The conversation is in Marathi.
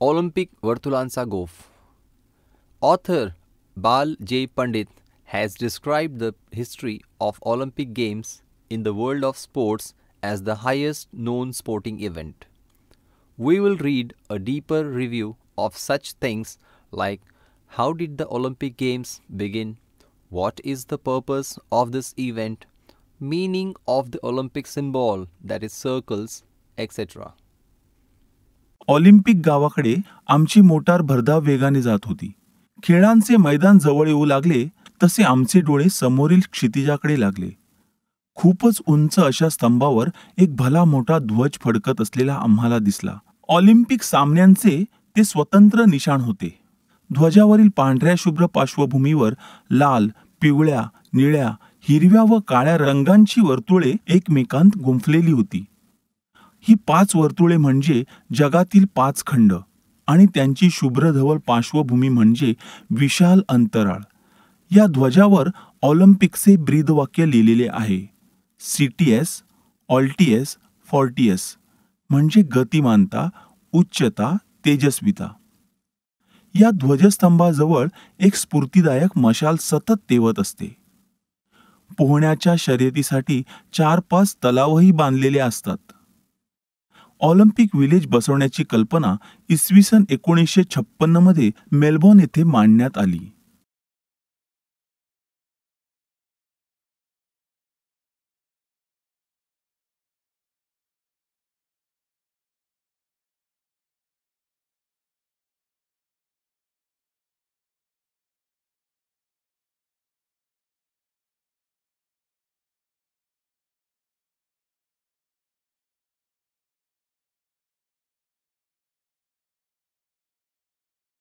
ऑलिम्पिक वर्तुळांचा गोफ. Author Bal J. Pandit has described the history of Olympic Games in the world of sports as the highest known sporting event. We will read a deeper review of such things like how did the Olympic Games begin, what is the purpose of this event, meaning of the Olympic symbol that is circles, etc. Olympic गावाकडे आमची मोटार भरधाव वेगाने जात होती. खेळांचे मैदान जवळ येऊ लागले तसे आमचे डोळे समोरील क्षितिजाकडे लागले. खूपच उंच अशा स्तंभावर एक भला मोठा ध्वज फडकत असलेला आम्हाला दिसला. ऑलिम्पिक सामन्यांचे ते स्वतंत्र निशाण होते. ध्वजावरील पांढऱ्या शुभ्र पार्श्वभूमीवर लाल, पिवळ्या, निळ्या, हिरव्या व काळ्या रंगांची वर्तुळे एकमेकांत गुंफलेली होती. ही 5 वर्तुळे म्हणजे जगातील 5 खंड आणि त्यांची शुभ्रधवल पार्श्वभूमी म्हणजे विशाल अंतराळ. या ध्वजावर ऑलिम्पिकचे ब्रीदवाक्य लिहिलेले आहे. CTS, ऑल्टिएस, फॉर्टिएस म्हणजे गतिमानता, उच्चता, तेजस्विता. या ध्वजस्तंभाजवळ एक स्फूर्तिदायक मशाल सतत तेवत असते. पोहण्याच्या शर्यतीसाठी 4-5 तलावही बांधलेले असतात. ऑलिम्पिक विलेज बसवण्याची कल्पना इसवी सन 1956 मध्ये मेलबॉर्न येथे मांडण्यात आली.